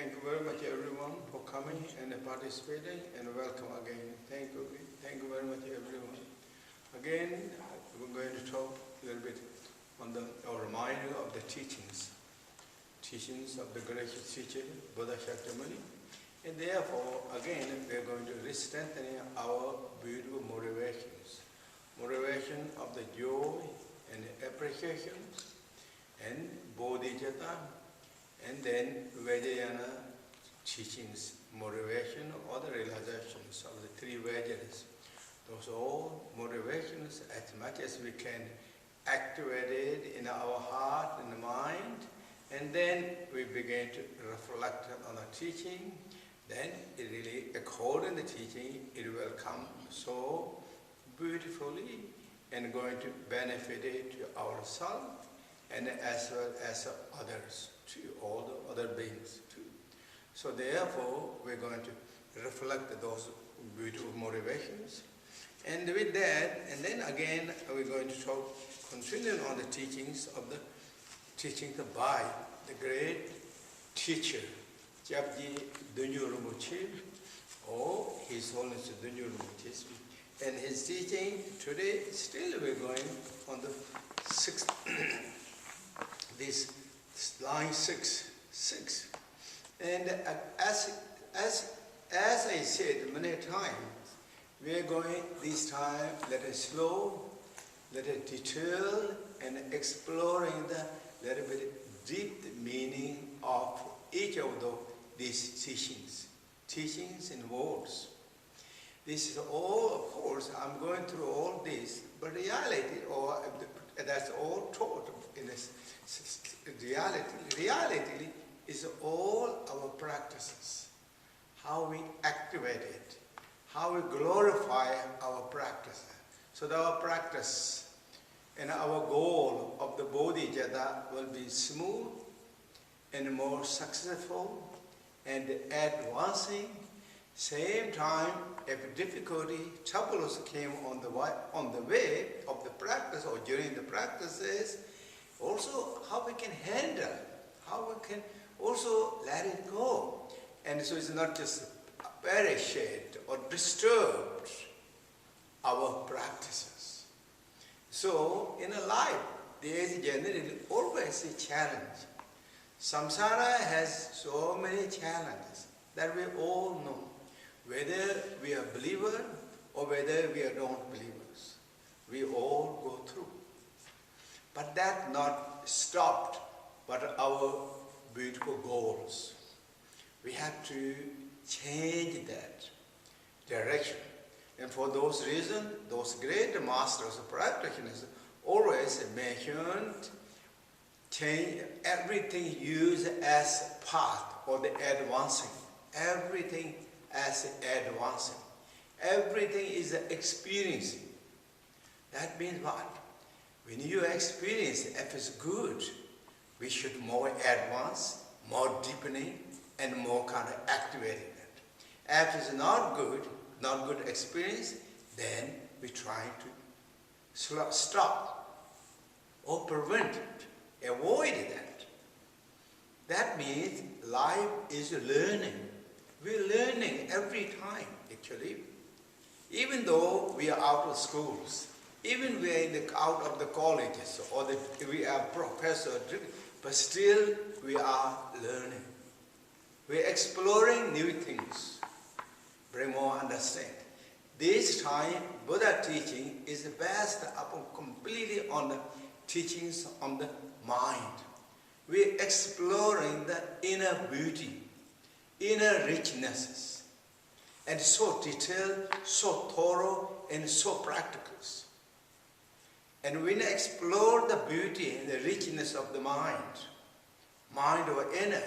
Thank you very much everyone for coming and participating, and welcome again. Thank you very much everyone. Again, we're going to talk a little bit on or remind you of the teachings of the gracious teacher, Buddha Shakyamuni. And therefore, again, we're going to re-strengthen our beautiful motivation of the joy and appreciation, and bodhicitta, and then Vajrayana teachings, motivation or the realizations of the three Vajras. Those all motivations, as much as we can activate it in our heart and mind, and then we begin to reflect on the teaching. Then it really, according to the teaching, it will come so beautifully and going to benefit it to ourselves and as well as others, to all the other beings too. So therefore, we're going to reflect those beautiful motivations. And with that, and then again, we're going to talk, continuing on the teachings by the great teacher, Dudjom Rinpoche, or His Holiness Dudjom Rinpoche. And his teaching today, still we're going on the sixth, this line 6. And as I said many times, we are going this time, let us slow, let us detail, and exploring the little bit deep meaning of each of these teachings and words. This is all, of course, I'm going through all this, but reality, or that's all taught in this reality is all our practices, how we activate it, how we glorify our practice, so that our practice and our goal of the bodhicitta will be smooth and more successful and advancing. Same time, if difficulty, troubles came on the way of the practice or during the practices, also how we can handle, how we can also let it go. And so it's not just perished or disturbed our practices. So in a life, there is generally always a challenge. Samsara has so many challenges that we all know, whether we are believers or whether we are not believers. We all go through. But that not stopped, but our beautiful goals. We have to change that direction. And for those reasons, those great masters of practitioners always mentioned change everything used as path or the advancing. Everything as advancing. Everything is experiencing. That means what? When you experience, if it's good, we should more advance, more deepening, and more kind of activating it. If it's not good experience, then we try to stop or prevent it, avoid that. That means life is learning. We're learning every time, actually. Even though we are out of schools, even we are out of the colleges, or we are professors, but still we are learning. We're exploring new things, bring more understanding. This time, Buddha teaching is based upon completely on the teachings on the mind. We're exploring the inner beauty, inner richnesses, and so detailed, so thorough, and so practical. And when we explore the beauty and the richness of the mind or inner,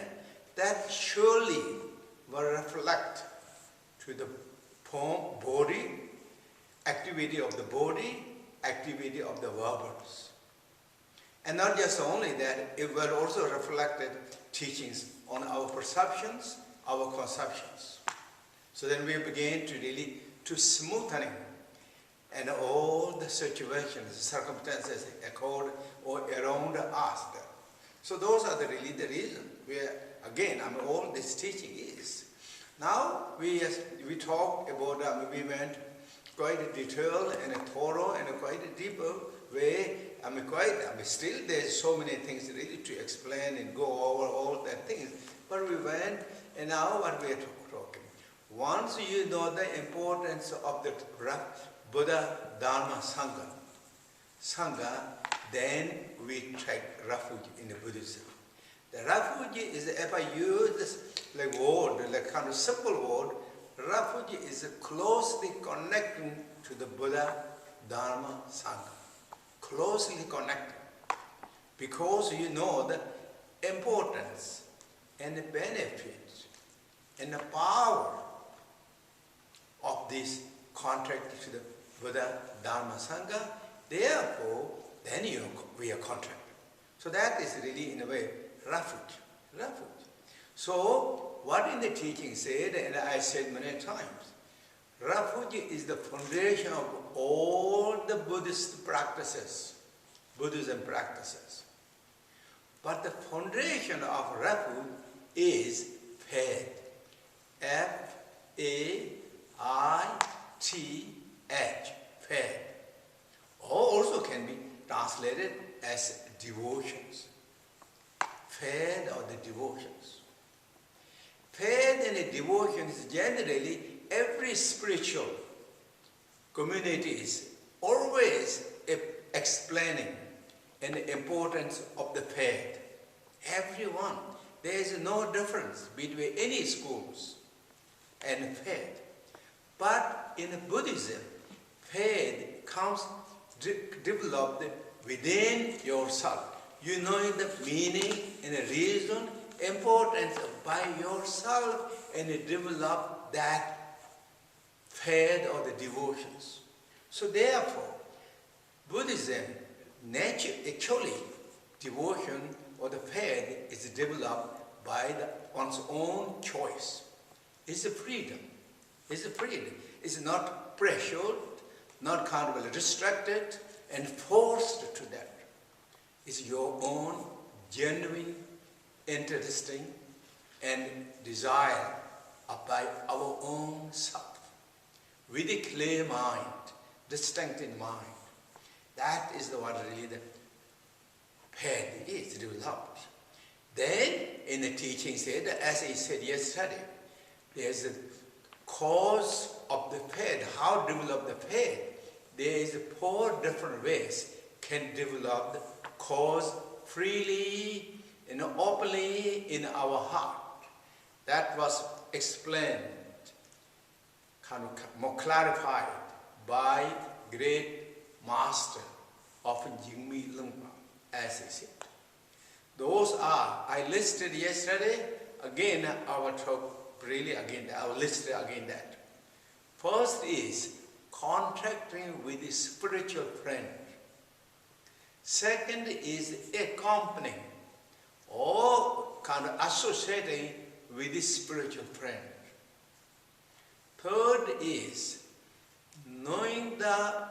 that surely will reflect to the body, activity of the body, activity of the verbals. And not just only that, it will also reflect teachings on our perceptions, our conceptions. So then we begin to really to smoothening and all the situations, circumstances occurred or around us. So those are really the reason we are again, all this teaching is. Now we talked about, we went quite a detailed and a thorough and a quite a deeper way. Still there's so many things really to explain and go over all that things. But we went, and now what we are talking. Once you know the importance of the Buddha, Dharma, Sangha, then we take refuge in the Buddhism. The refuge is, if I use this like word, like kind of simple word, refuge is closely connecting to the Buddha, Dharma, Sangha. Closely connected. Because you know the importance and the benefits and the power of this contract to the Buddha, Dharma, Sangha. Therefore, then we are contracted. So that is really, in a way, refuge. So, what in the teaching said, and I said many times, refuge is the foundation of all the Buddhist practices, Buddhism practices. But the foundation of refuge is faith. F-A-I-T-H, faith. Or also can be translated as devotions. Faith or the devotions. Faith and the devotion is generally every spiritual community is always explaining the importance of the faith. Everyone. There is no difference between any schools and faith. But in Buddhism, faith comes developed within yourself. You know the meaning and the reason, importance by yourself, and you develop that faith or the devotions. So therefore, Buddhism, actually, devotion or the faith is developed by one's own choice. It's a freedom. It's a freedom. It's not pressured, not kind of restricted and forced to that. It's your own genuine, interesting, and desire by our own self. With a clear mind, distinct in mind. That is what really the faith is developed. Then, in the teaching said, as I said yesterday, there's a cause of the faith, how to develop the faith. There is 4 different ways can develop the cause freely and openly in our heart. That was explained, kind of more clarified by great master of Jigdral, as he said. Those are, I listed yesterday, again I will talk really again, I will list again that. First is contracting with a spiritual friend. Second is accompanying or kind of associating with a spiritual friend. Third is knowing the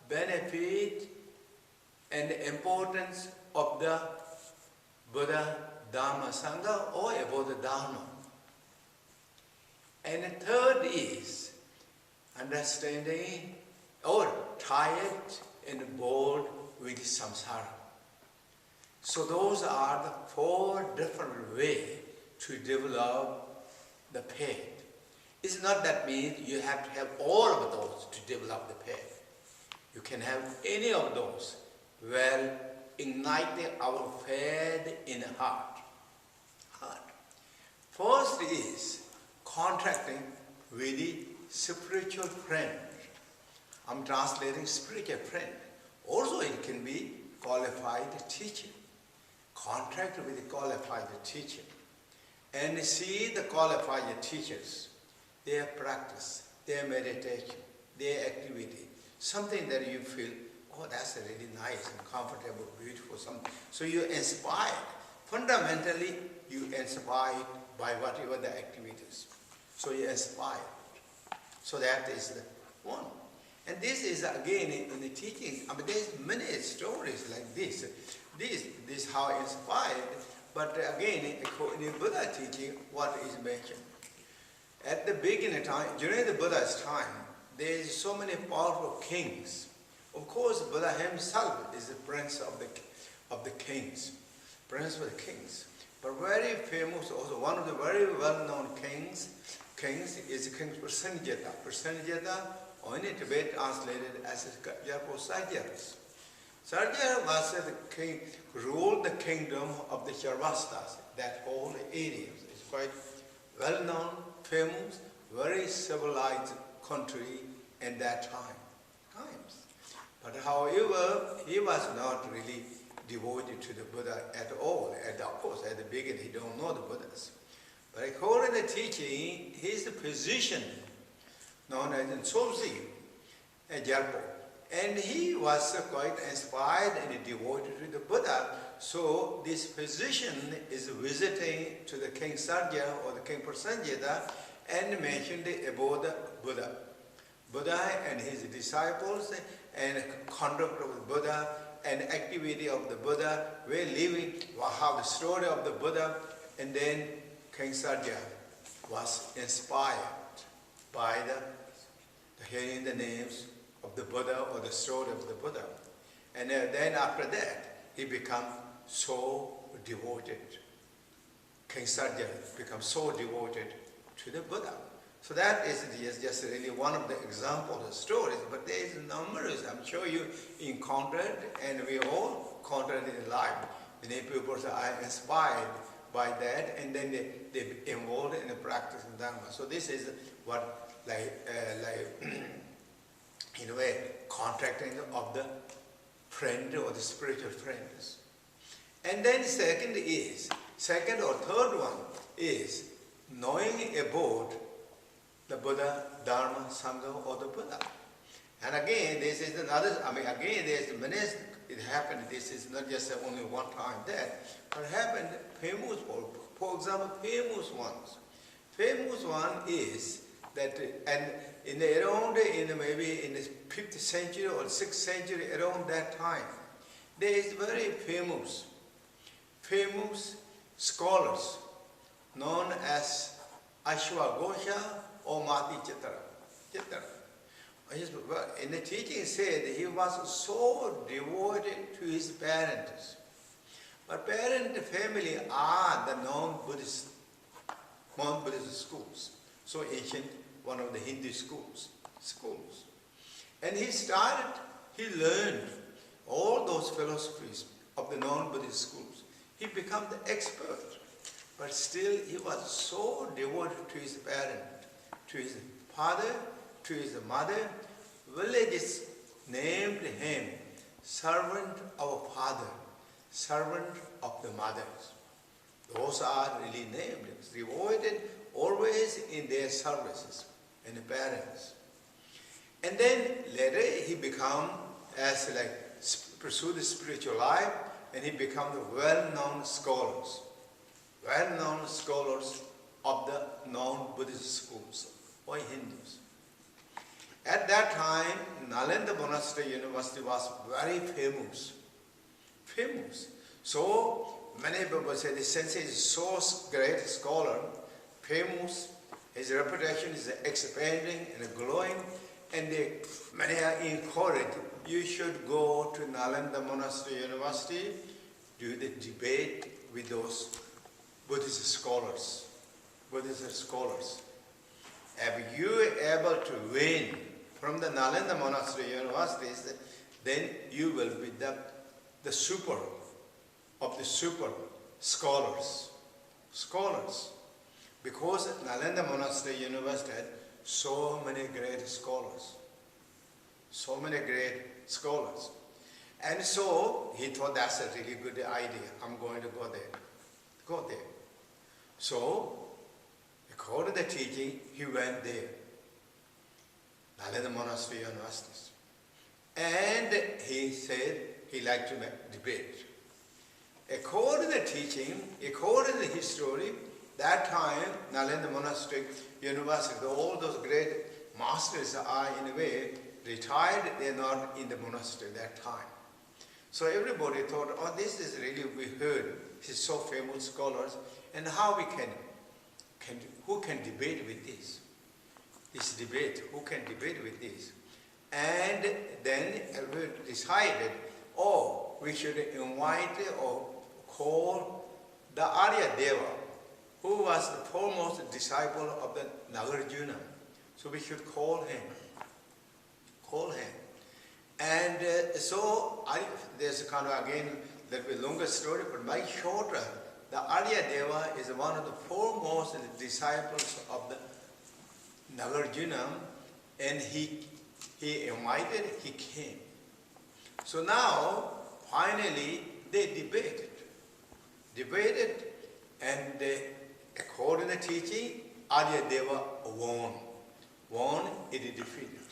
benefit and the importance of the Buddha, Dharma, Sangha, or about the Dharma. And the third is understanding or tired and bored with samsara. So those are the 4 different ways to develop the faith. It's not that means you have to have all of those to develop the faith. You can have any of those while igniting our faith in the heart. First is contracting with the spiritual friend. I'm translating spiritual friend. Also it can be qualified teacher. Contract with the qualified teacher. And see the qualified teachers, their practice, their meditation, their activity, something that you feel, oh, that's really nice and comfortable, beautiful, something. So you're inspired. Fundamentally, you inspired by whatever the activities. So you're inspired. So that is the one. And this is again in the teachings. I mean, there's many stories like this. This how inspired But again, in the Buddha teaching, what is mentioned? At the beginning time, during the Buddha's time, there is so many powerful kings. Of course, Buddha himself is the prince of the kings, prince of the kings. But very famous, also one of the very well-known kings is King Prasenjata. Prasenjata, or in Tibet translated as Khenpo Tsewang. Tsewang was the king, ruled the kingdom of the Charvastas, that whole area. It's quite well-known, famous, very civilized country in that times. But however, he was not really devoted to the Buddha at all. And of course, at the beginning, he don't know the Buddhas. But according to the teaching, his position, known as Tsomsi, a Gyalpo, and he was quite inspired and devoted to the Buddha. So this position is visiting to the King Sarja or the King Prasenjata and mentioned about the Buddha. Buddha and his disciples and conduct of the Buddha and activity of the Buddha, way living, how the story of the Buddha, and then King Sarja was inspired by the hearing the names of the Buddha or the story of the Buddha. And then after that, he became so devoted. King Sarja becomes so devoted to the Buddha. So that is just really one of the examples of stories, but there is numerous. I'm sure you encountered, and we all encountered in life. Many people are inspired by that, and then they involved in the practice of Dharma. So this is what, in a way, contracting of the friend or the spiritual friends. And then second or third one is knowing about the Buddha, Dharma, Sangha, or the Buddha. And again, this is another, there's many, it happened, this is not just only one time that, but it happened famous, for example, famous ones. Famous one is that, and maybe in the 5th century or 6th century, around that time, there is very famous scholars known as Ashwagosha or Mati Chitra. In the teaching said he was so devoted to his parents. But parent family are the non-Buddhist schools. So ancient, one of the Hindu schools. And he learned all those philosophies of the non-Buddhist schools. He became the expert. But still he was so devoted to his parent, to his father, to his mother. Villages named him servant of father, servant of the mothers. Those are really named, devoted always in their services and the parents. And then later he became pursue the spiritual life, and he became the well-known scholars of the non-Buddhist schools or Hindus. At that time, Nalanda Monastery University was very famous. So many people say the sensei is so great scholar, famous, his reputation is expanding and growing, and many are encouraged, you should go to Nalanda Monastery University, do the debate with those Buddhist scholars. If you are able to win from the Nalanda Monastery Universities, then you will be the super of the super scholars. Because Nalanda Monastery University had so many great scholars. And so he thought that's a really good idea. I'm going to go there. So, according to the teaching, he went there. Nalanda Monastery Universities. And he said he liked to debate. According to the teaching, according to the history, that time, Nalanda Monastery University, all those great masters are in a way retired, they're not in the monastery that time. So everybody thought, oh, this is really, we heard, he's so famous scholars, and how we who can debate with this? This debate, who can debate with this? And then we decided, oh, we should invite or call the Arya Deva, who was the foremost disciple of the Nagarjuna. So we should call him. And there's a kind of, again, that will be a longer story, but my shorter, the Arya Deva is one of the foremost disciples of the Nagarjuna, and he invited, he came. So now, finally, they debated, and according to the teaching, Arya Deva won, it defeated.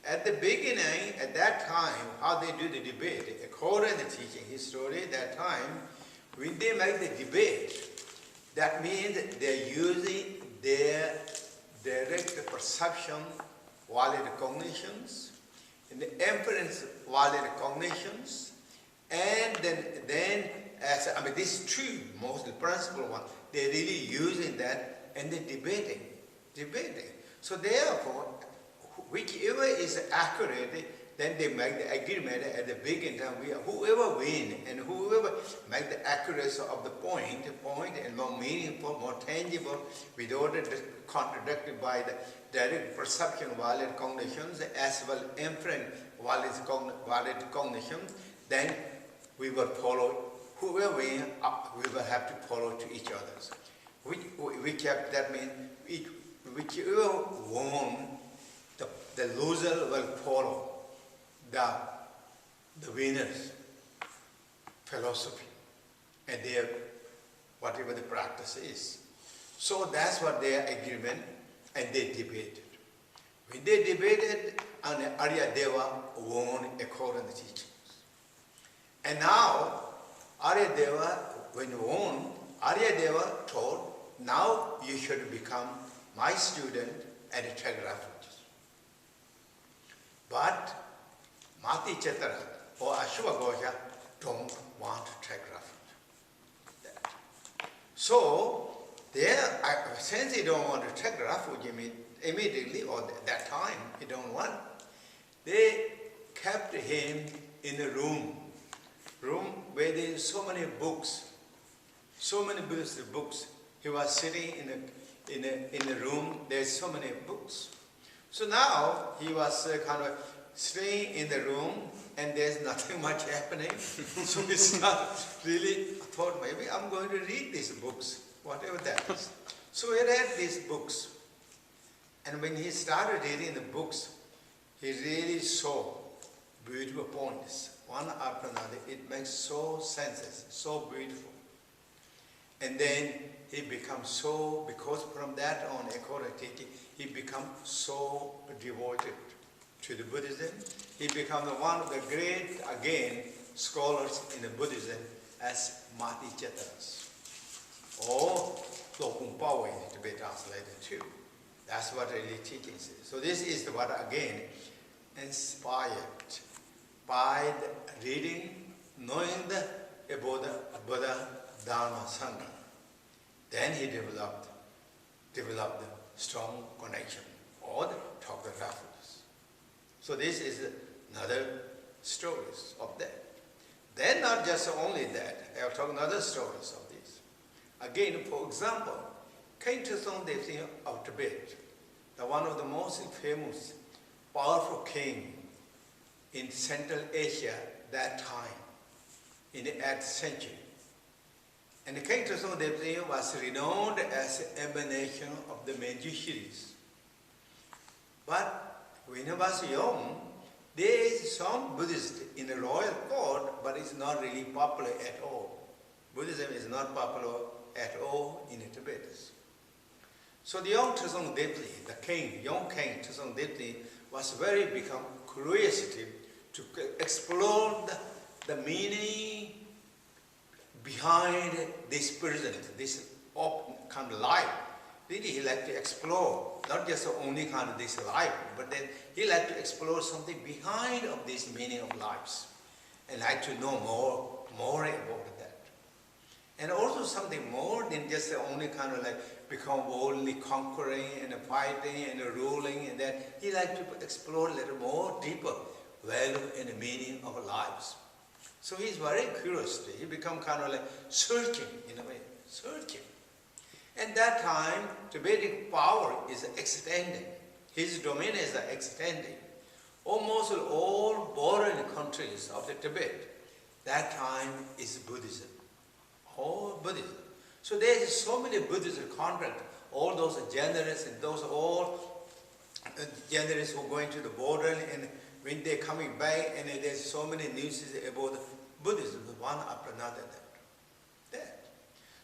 At the beginning, at that time, how they do the debate, according to the teaching, his story, that time, when they make the debate, that means they're using their direct perception, valid cognitions, and the inference, valid cognitions, and then this is true, most the principal one, they're really using that, and they're debating. So therefore, whichever is accurate, then they make the agreement at the beginning. Whoever win and whoever make the accuracy of the point and more meaningful, more tangible, without it contradicted by the direct perception, valid cognitions, as well inference, valid cognitions, then we will follow. Whoever win, we will have to follow to each other. That means whichever won, the loser will follow the winner's philosophy and their whatever the practice is. So that's what their agreement, and they debated. When they debated, and Arya Deva won according to teachings. And now Arya Deva, when won, Arya Deva told, now you should become my student and take refuge. But Mati Chetara or Ashwagosha don't want to take refuge. So, since he don't want to take refuge immediately or that time, he don't want, they kept him in a room where there is so many books, so many Buddhist books. He was sitting in a room, there's so many books. So now he was kind of staying in the room, and there's nothing much happening. So he thought, maybe I'm going to read these books, whatever that is. So he read these books. And when he started reading the books, he really saw beautiful points, one after another. It makes so senses, so beautiful. And then he becomes so, because from that on, according to teaching, he becomes so devoted to the Buddhism. He becomes one of the great, again, scholars in the Buddhism as Mati Chetras. Or Lokumpawe to be translated too. That's what really teaching says. So this is what, again, inspired by the reading, knowing about the Buddha, Dharma, Sangha. Then he developed the strong connection or the talk of refuges. So this is another stories of that. Then not just only that, I will talk another stories of this. Again, for example, Khenpo Tsewang Dongyal of Tibet, one of the most famous, powerful king in Central Asia that time, in the 8th century. And Khenpo Tsewang Dongyal was renowned as an emanation of the Manjushris. But when he was young, there is some Buddhist in the royal court, but it's not really popular at all. Buddhism is not popular at all in the Tibet. So the young Tsewang Dongyal, the king, young king Tsewang Dongyal, was very become curiosity to explore the meaning behind this present, this kind of life. Really, he liked to explore, not just only kind of this life, but then he liked to explore something behind of this meaning of lives. and like to know more about that. And also something more than just only kind of like become boldly conquering and fighting and ruling and that. He like to explore a little more deeper value and the meaning of our lives. So he's very curious. He become kind of like searching in a way, searching. And that time, Tibetic power is extending. His domain is extending. Almost all bordering countries of the Tibet, that time is Buddhism. All Buddhism. So there is so many Buddhist converts, all those generals and those all generals who are going to the border, and when they're coming back, and there's so many news about Buddhism, one after another. That.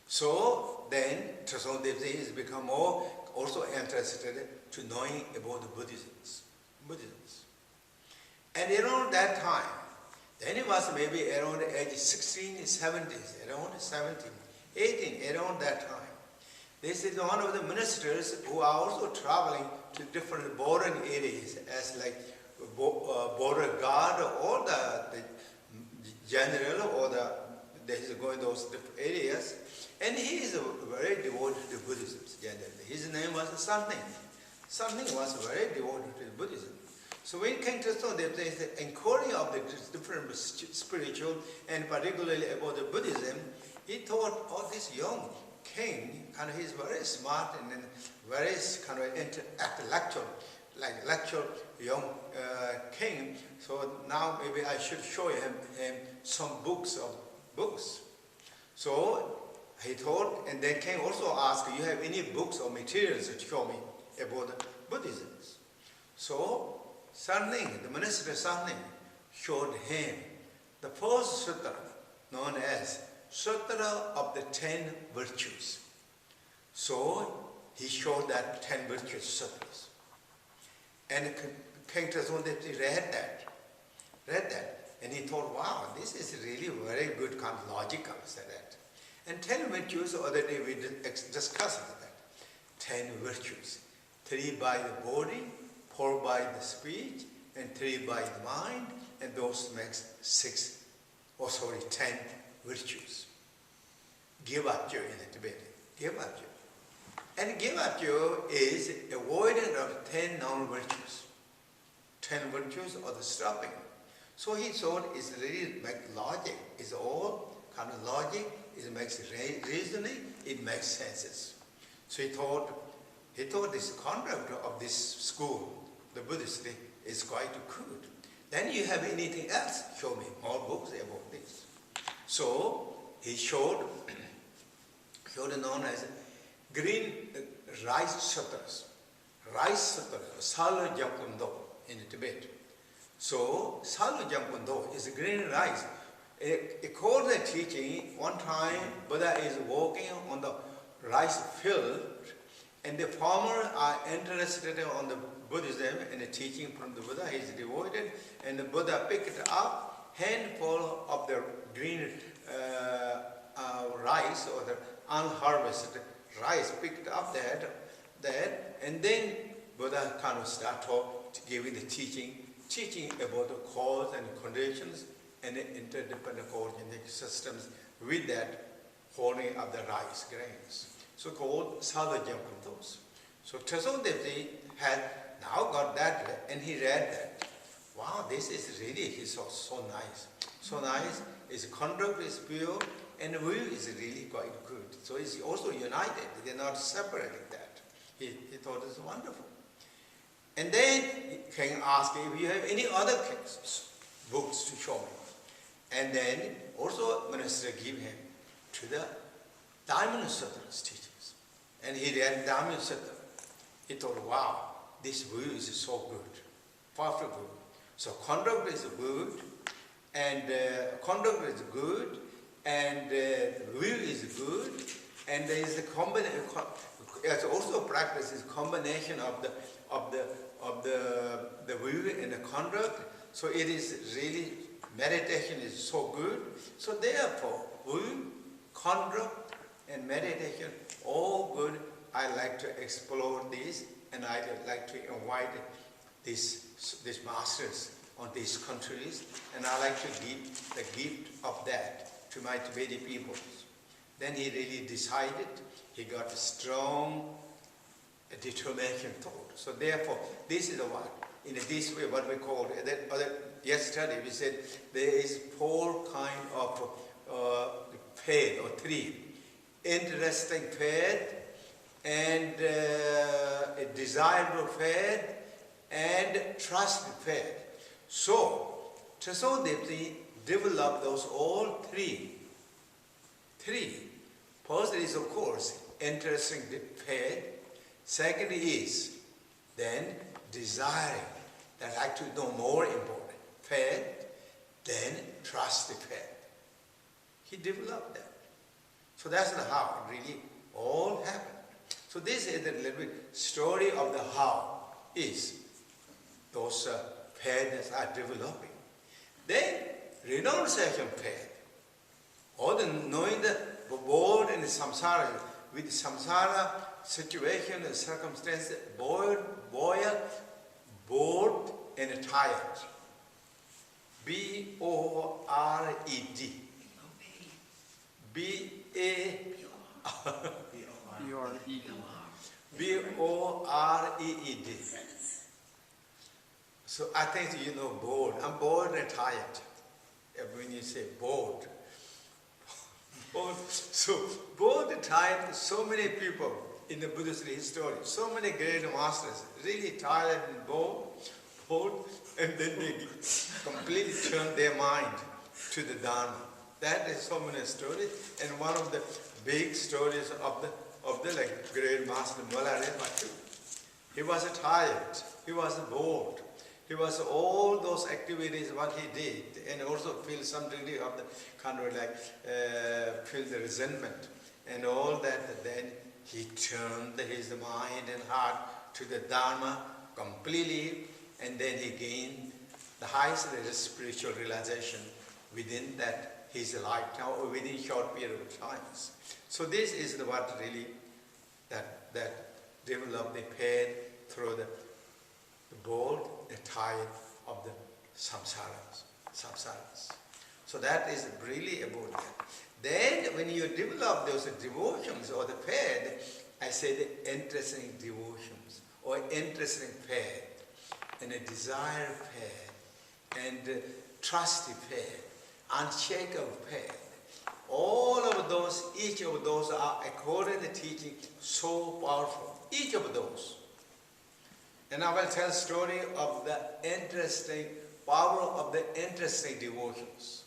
So then, Tsewang Dongyal has become more also interested to knowing about the Buddhisms. And around that time, then it was maybe around the age 16, 17, around 17, 18, around that time. This is one of the ministers who are also traveling to different bordering areas as like border guard or the general or he's going to those different areas. And he is very devoted to Buddhism generally. His name was Something. Something was very devoted to Buddhism. So when King Tsewang Dongyal, there is the inquiry of the different spiritual and particularly about the Buddhism, he thought, oh, this young king, kind of, he's very smart and very kind of intellectual, like lecture young king. So now maybe I should show him some books. So he thought, and then king also asked, you have any books or materials to show me about Buddhism? So Something, the minister Something, showed him the first sutra known as Sutra of the 10 Virtues. So he showed that 10 virtues sutras. And King Tsewang Dongyal read that. And he thought, wow, this is really very good kind of logical, said that. And 10 virtues, the other day we discussed that. 10 virtues. 3 by the body, 4 by the speech, and 3 by the mind, and those makes 10 virtues. Givatyo in the Tibetan. Givatyo. And Givatyo is avoidance of 10 non-virtues. 10 virtues or the stopping. So he thought it's really like logic. It's all kind of logic. It makes reasoning. It makes senses. So he thought this conduct of this school, the Buddhist, is quite good. Then you have anything else? Show me more books about this. So he showed known as green rice sutras. Rice sutras, Salu Jampundo in Tibet. So Salu Jampundo is green rice. According to the teaching, one time Buddha is walking on the rice field, and the farmers are interested on the Buddhism and the teaching from the Buddha. He is devoted, and the Buddha picked up handful of the green rice or the unharvested rice, picked up that, and then Buddha kind of started giving the teaching about the cause and conditions and the interdependent coordinating systems with that holding of the rice grains. So called Sadhajampantos. So Tsewang Dongyal had now got that, and he read that. Wow, this is really, he saw so nice. So nice, his conduct is pure, and the view is really quite good. So it's also united, they're not separating that. He thought it was wonderful. And then king asked if you have any other books to show me. And then also minister gave him to the Diamond Sutra's teachings. And he read Diamond Sutra. He thought, wow, this view is so good, perfect good. So conduct is good, and view is good, and there is a combination. It's also practice is combination of the view and the conduct. So it is really, meditation is so good. So therefore, view, conduct, and meditation, all good. I like to explore this, and I like to invite these masters on these countries, and I like to give the gift of that to my Tibetan peoples. Then he really decided, he got a strong determination thought. So therefore, this is the one. In this way, what we call, yesterday we said there is 4 kind of faith, or 3. Interesting faith, and a desirable faith, and trusted faith. So, Trasodipti developed those all 3. 3. First is, of course, interesting faith. Second is then desiring, that actually no more important, faith, then trusted faith. He developed that. So that's how it really all happened. So this is the little bit story of the how is those faiths are developing. Then renunciation faith, or the knowing the bored and the samsara, with the samsara situation and circumstance, bored and tired. B-O-R-E-D. B-O-R-E-E-D. So I think you know bored. I'm bored and tired. When you say bored. So bored and tired, so many people in the Buddhist history, so many great masters, really tired and bored, and then they completely turn their mind to the Dharma. That is so many stories, and one of the big stories of the like great master Monastery Rinpoche. He was tired, he was bored, he was all those activities what he did, and also feel some degree of the kind of like feel the resentment and all that. Then he turned his mind and heart to the Dharma completely, and then he gained the highest spiritual realization within that his lifetime or within short period of times. So this is the what really that developed the pain through the bold and tide of the samsaras. So that is really about that. Then when you develop those devotions or the faith, I say the interesting devotions or interesting faith and a desire faith and trusty faith, unshakable faith. All of those, each of those are according to the teaching so powerful. Each of those. And I will tell a story of the interesting power of the interesting devotions.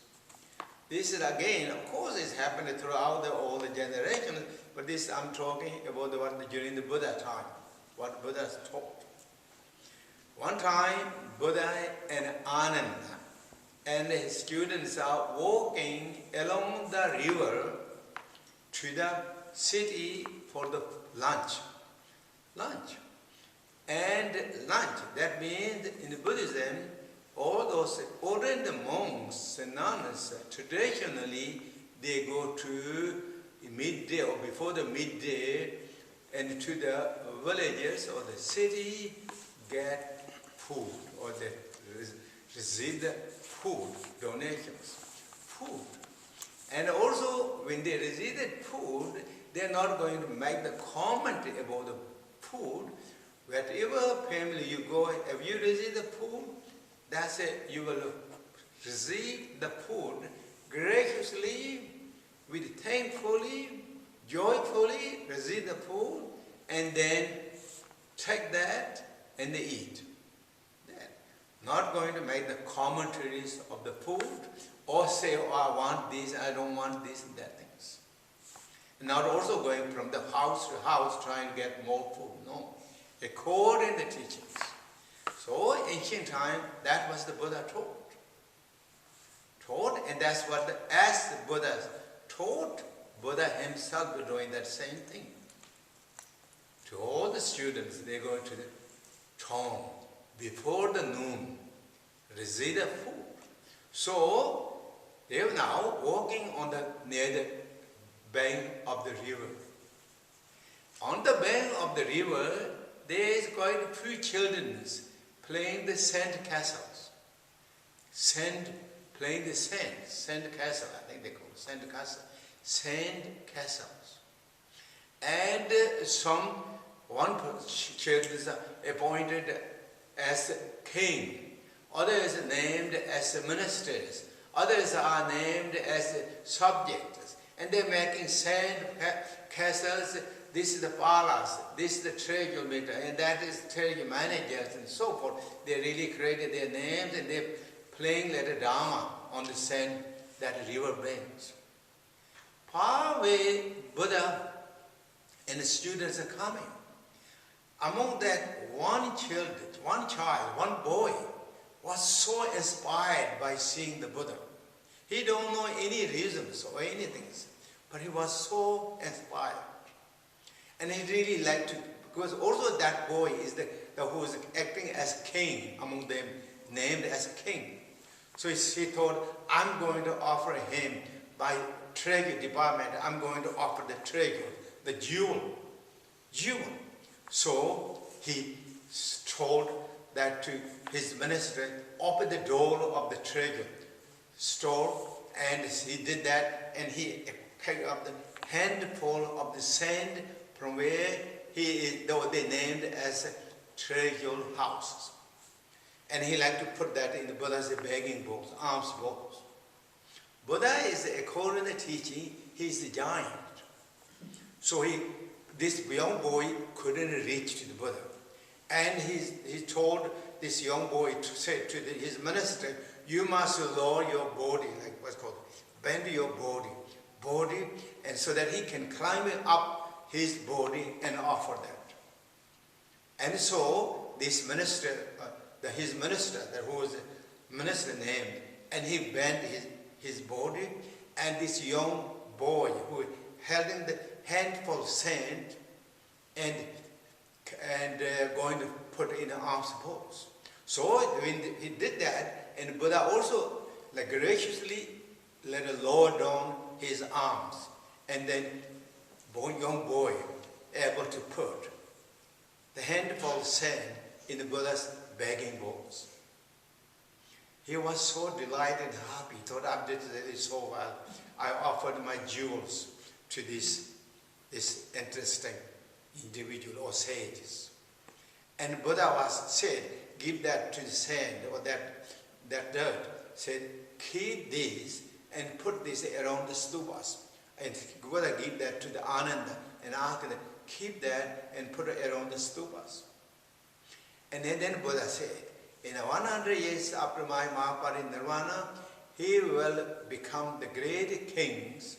This is again, of course, it's happened throughout all the generations, but this I'm talking about what during the Buddha time, what Buddha taught. One time, Buddha and Ananda and his students are walking along the river to the city for the lunch. And lunch, that means in Buddhism, all those Orient monks and nuns, traditionally, they go to midday or before the midday and to the villages or the city, get food or they receive the food, donations, food. And also, when they receive the food, they are not going to make the comment about the food. Whatever family you go, if you receive the food, that's it. You will receive the food graciously, with thankfully, joyfully receive the food, and then take that and they eat. Not going to make the commentaries of the food or say, oh, I want this, I don't want this and that things. Not also going from the house to house trying to get more food. No. According to the teachings. So ancient time, that was the Buddha taught, and that's what as the Buddha taught, Buddha himself was doing that same thing. To all the students, they go to the tomb before the noon, receive the food. So they are now walking on near the bank of the river. On the bank of the river, there is quite a few children playing the sand castles. playing the sand castle, I think they call it, sand castles. And one child is appointed as king, others are named as ministers, others are named as subjects, and they're making sand castles. This is the palace, this is the treasure meter, and that is treasure managers and so forth. They really created their names and they're playing like a Dharma on the sand that river banks. Far away, Buddha and the students are coming. Among that, one boy was so inspired by seeing the Buddha. He don't know any reasons or anything, but he was so inspired. And he really liked to, because also that boy is the who is acting as king among them, named as king. So he thought, I'm going to offer him by treasure department, I'm going to offer the treasure, the jewel. So he told that to his minister, open the door of the treasure store, and he did that, and he picked up the handful of the sand from where they named as treasure houses. And he liked to put that in the Buddha's begging bowls, alms bowls. Buddha is, according to the teaching, he is the giant. So this young boy couldn't reach to the Buddha. And he told this young boy to say to his minister, you must lower your body, like what's called, bend your body, and so that he can climb up his body and offer that. And so this minister, his minister, who was a minister named, and he bent his body, and this young boy who held in the handful of sand and going to put in the alms bowls. So when he did that, and Buddha also graciously let him lower down his arms, and then young boy able to put the handful of sand in the Buddha's begging bowls. He was so delighted and happy. He thought, I did it so well. I offered my jewels to this interesting individual or sages. And Buddha said, give that to the sand or that dirt. Said, keep these and put this around the stupas. And Buddha gave that to the Ananda and asked them, keep that and put it around the stupas. And then Buddha said, in 100 years after my Mahaparinirvana, he will become the great kings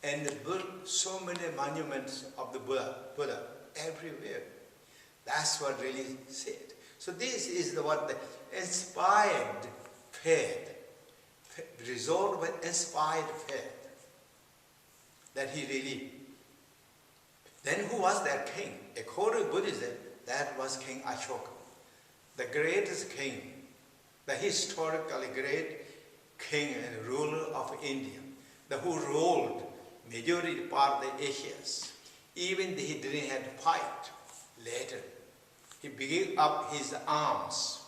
and build so many monuments of the Buddha everywhere. That's what really said. So this is what the inspired faith, result of an inspired faith. That he really, then who was that king? According to Buddhism, that was King Ashoka, the greatest king, the historically great king and ruler of India, who ruled majority part of the Asians. Even he didn't have to fight later. He gave up his arms.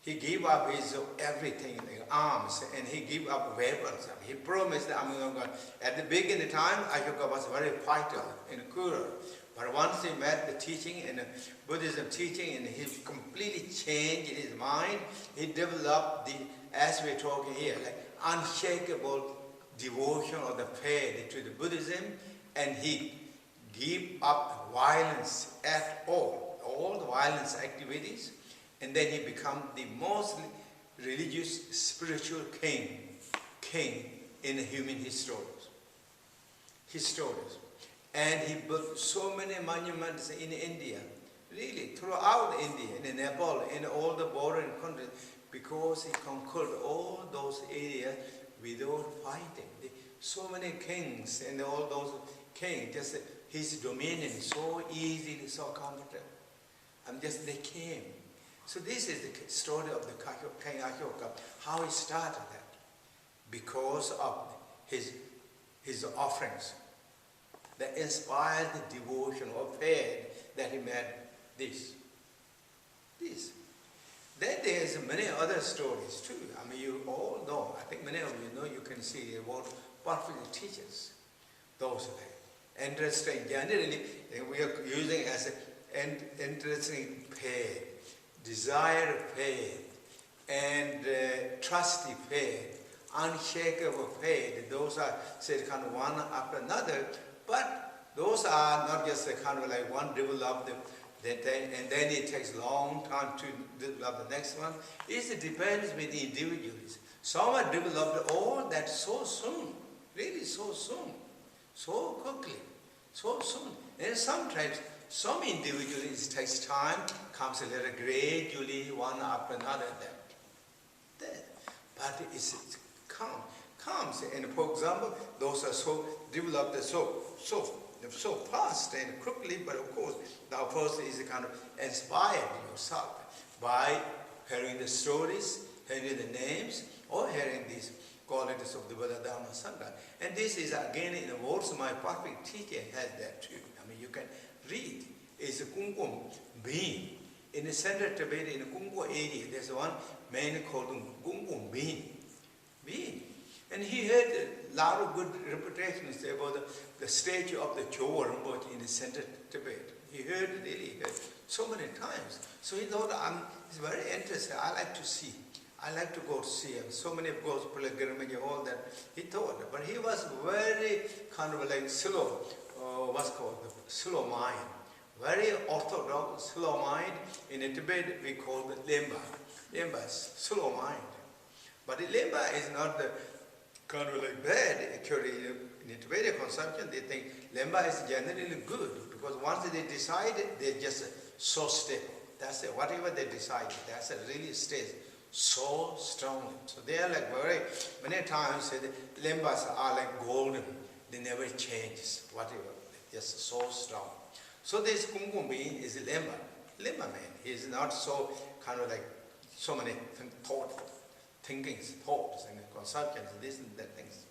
He gave up his everything, the arms, and he gave up weapons. He promised that at the beginning time, Ashoka was very fighter and cooler. But once he met the teaching and Buddhism teaching, and he completely changed his mind, he developed as we're talking here, unshakable devotion of the faith to the Buddhism, and he gave up violence at all the violence activities. And then he became the most religious, spiritual king in human histories. And he built so many monuments in India, really throughout India, in Nepal, in all the bordering countries, because he conquered all those areas without fighting. So many kings and all those kings, just his dominion so easily, so comfortable. And just they came. So this is the story of the King Ashoka, how he started that. Because of his offerings, the inspired devotion or faith that he made this. Then there's many other stories too. I mean, you all know, I think many of you know, you can see about perfect teachers. Those are interesting, generally, we are using as an interesting pain, desire pain, and trusty pain, unshakable faith. Those are said kind of one after another, but those are not just a kind of like one develop them, and then it takes a long time to develop the next one. It depends with the individuals. Some are developed all that so soon, really so soon, so quickly, so soon. And sometimes some individuals it takes time, comes a little gradually, one after another. Then, but it's comes, and for example, those are so developed so fast and quickly, but of course, the person is kind of inspired yourself by hearing the stories, hearing the names, or hearing these qualities of the Buddha, Dharma, Sangha. And this is again in the words my perfect teacher has that too. I mean, you can read. It's a Kumkum bean. In the central Tibet, in the Kumkum area, there's one man called Kumkum bean. And he had a lot of good reputations about the statue of the Dzogchen Rinpoche in the central Tibet. He heard it, really heard so many times. So he thought, it's very interesting. I like to see. I like to go to see him. So many of course pilgrimage, all that. He thought, but he was very kind of like slow, what's called slow mind. Very orthodox, slow mind. In Tibet, we call it Lemba. Lemba is slow mind. But the Lemba is not the kind of like bad. Actually, in Tibetan consumption, they think Lemba is generally good because once they decide, they're just so stable. That's it. Whatever they decide, that's it. Really stays so strongly. So they are like very many times the Lembas are like golden. They never changes. Whatever, just so strong. So this Kumkum being is a Lemba man. He is not so kind of like so many thoughtful thinkings, thoughts, and conceptions, this and that things.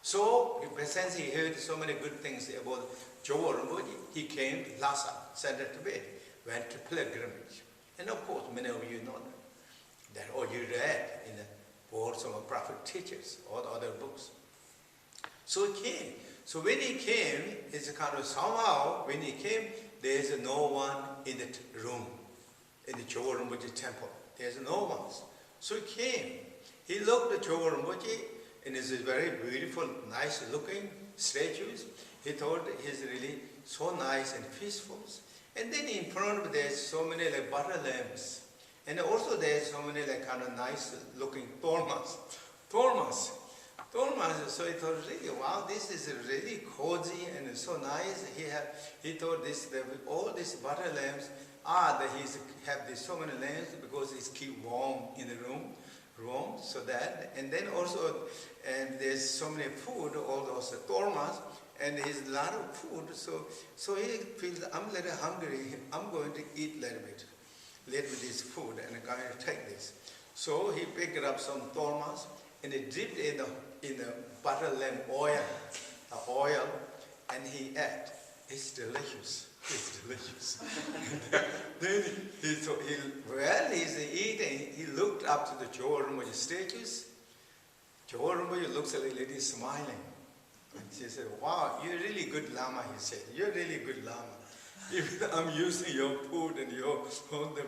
So, since he heard so many good things about Dzogchen Rinpoche, he came to Lhasa, central Tibet, went to pilgrimage. And of course, many of you know that, or you read in the words of prophet teachers, or the other books. So he came. So when he came, it's a kind of somehow, when he came, there is no one in the room, in the Dzogchen Rinpoche temple. There's no one. So he came. He looked at Dzogchen Rinpoche, and it's very beautiful, nice looking statues. He thought he's really so nice and peaceful. And then in front of there's so many like butter lamps. And also there's so many like kind of nice looking tormas. So he thought really, wow, this is really cozy and so nice. He thought this, all these butter lamps that he's have this so many lamps because it's keep warm in the room, so that, and then also, and there's so many food, all those tormas, and there's a lot of food, so he feels, I'm a little hungry, I'm going to eat a little bit this food, and I'm going to take this. So he picked up some tormas, and he dipped in the butter lamp oil, and he ate. It's delicious. It's delicious. Then while he's eating, he looked up to the Dzogchen Rinpoche statues. Dzogchen Rinpoche looks at the lady smiling. And she said, wow, you're really good Lama, he said. You're really good Lama. Even I'm using your food and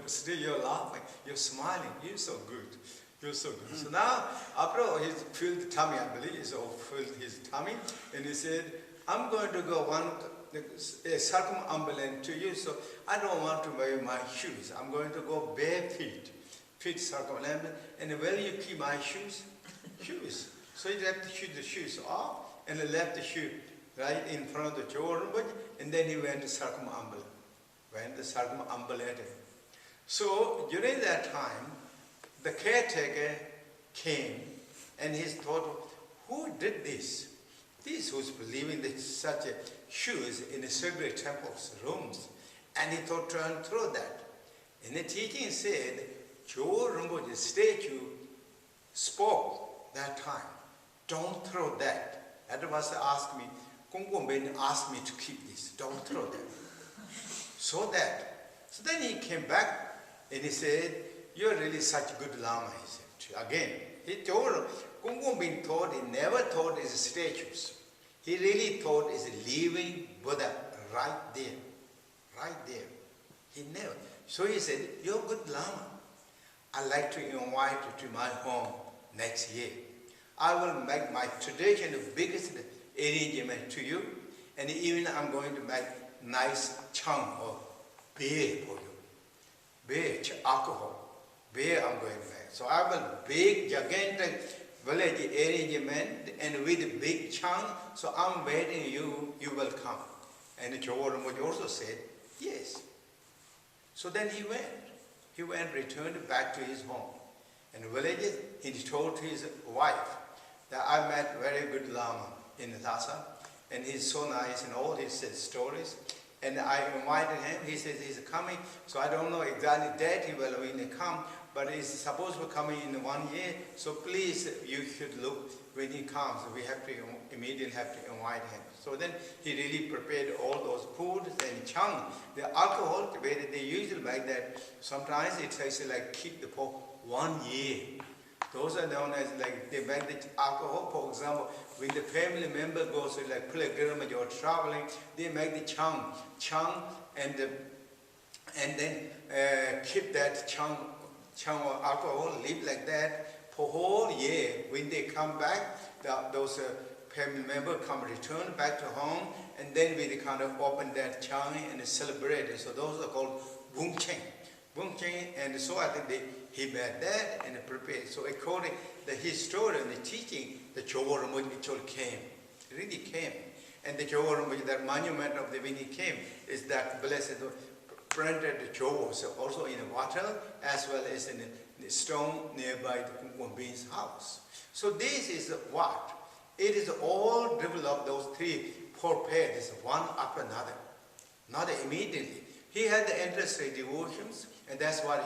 still you're laughing, you're smiling, you're so good. You're so good. So now, after he filled the tummy, I believe, he filled his tummy, and he said, I'm going to go circumambulate to you, so I don't want to wear my shoes. I'm going to go bare feet circumambulate, and will you keep my shoes? So he left the shoes off, and he left the shoe right in front of the Dzogchen Rinpoche, and then he went to circumambulate. So during that time, the caretaker came, and he thought, who did this? This who's believing that such shoes in the sacred temples, rooms, and he thought to throw that. And the teaching said, Dzogchen Rinpoche's statue spoke that time. Don't throw that. That was asked me, Kumkum Ben asked me to keep this. Don't throw that. So then he came back and he said, you're really such a good Lama, he said. Again, he told Kungkung being taught, he never taught his statues. He really taught is a living Buddha right there. Right there. He never. So he said, you're a good Lama. I'd like to invite you to my home next year. I will make my tradition the biggest arrangement to you, and even I'm going to make nice chunk of beer for you. Beer, alcohol. Beer I'm going to make. So I will big, gigantic village arrangement and with a big chunk. So I'm waiting you will come. And Dzogchen Rinpoche also said, yes. So then he went. He went, returned back to his home. In the villages, he told his wife that I met very good Lama in Lhasa, and he's so nice and all his stories. And I invited him. He says he's coming, so I don't know exactly date he will come, but he's supposed to come in 1 year. So please, you should look when he comes. We have to immediately have to invite him. So then he really prepared all those foods and chung. The alcohol, the way that they usually make that, sometimes it takes like keep the for 1 year. Those are known as like they make the alcohol. For example, when the family member goes to like pilgrimage or traveling, they make the chung, and then keep that chung or alcohol, live like that for whole year. When they come back, those family members come return back to home, and then we kind of open that chung and celebrate it. So those are called Bungchen. And so I think he made that and prepared. So according to the history and the teaching, the Dzogchen Rinpoche came, really came. And the Dzogchen Rinpoche, that monument of the when he came, is that blessed printed the Dzogchen, so also in the water as well as in the stone nearby the Kungkung Bean's house. So this is what? It is all developed, those 4 pairs, one after another, not immediately. He had the interest in devotions, and that's what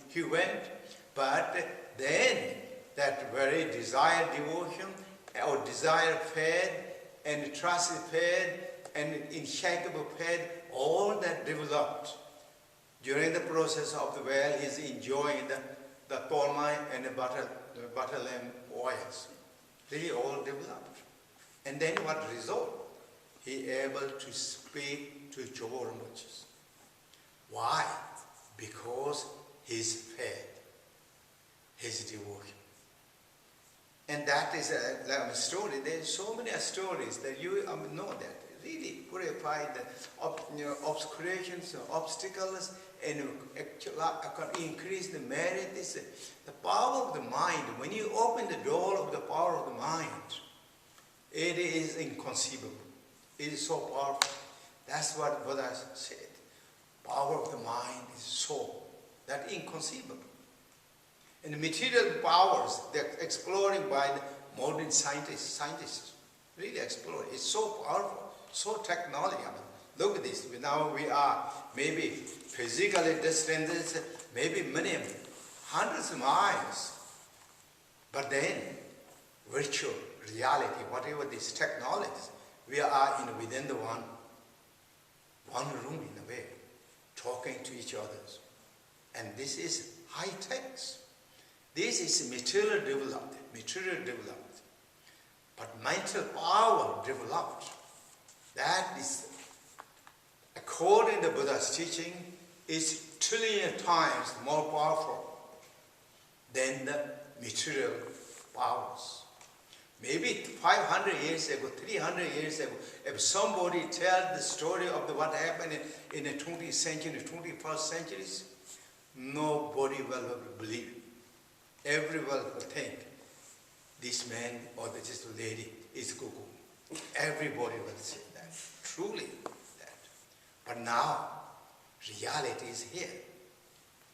he went. But then that very desired devotion, or desire fed, and trust fed, and unshakable fed, all that developed. During the process of the well, he's enjoying the tolmai and the butter lamb oils. Really all developed. And then what result? He able to speak to Dzogchen Rinpoche. Why? Because he's fed, his devotion. And that is a story. There's so many stories that you know that. Really purify the obscurations, obstacles, and increase the merit. The power of the mind. When you open the door of the power of the mind, it is inconceivable. It is so powerful. That's what Buddha said. Power of the mind is so that inconceivable. And the material powers, they're exploring by the modern scientists really explore. It's so powerful, so technology. Look at this. Now we are maybe physically distances, maybe many hundreds of miles. But then, virtual reality, whatever these technologies, we are within the one room in a way, talking to each other. And this is high tech. This is material developed. But mental power developed. That is, according to Buddha's teaching, is trillion times more powerful than the material powers. Maybe 500 years ago, 300 years ago, if somebody tells the story of what happened in the 20th century, 21st centuries, nobody will believe. Everyone will think this man or this lady is cuckoo. Everybody will say that, truly that. But now, reality is here.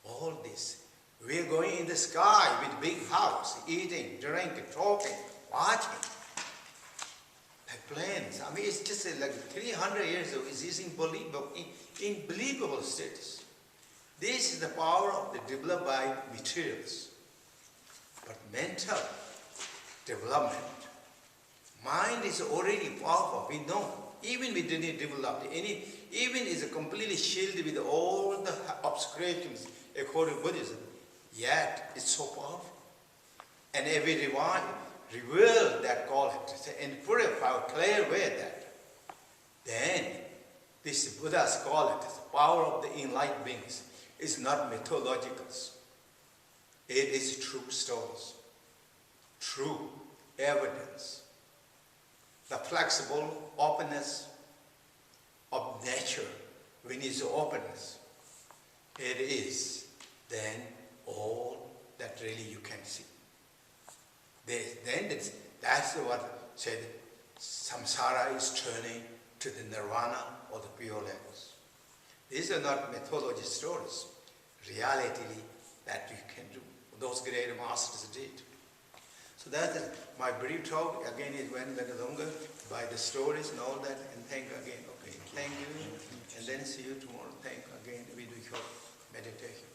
All this. We are going in the sky with big house, eating, drinking, talking, watching. Like planes. I mean, it's just like 300 years ago. It's unbelievable status. This is the power of the developed by materials. But mental development, mind is already powerful. We know. Even we didn't develop any. Even is completely shielded with all the obscurations according to Buddhism. yet it's so powerful. And if we reveal that quality and purify, clear away that, then this Buddha's quality, the power of the enlightened beings, is not mythological. It is true stories, true evidence. The flexible openness of nature, when it's openness, it is then all that really you can see. That's what said samsara is turning to the nirvana or the pure levels. These are not mythology stories, reality that you can do. Those great masters did. So that is my brief talk. Again, it went a little longer by the stories and all that. And thank again. Okay, thank you. And then see you tomorrow. Thank again. We do short meditation.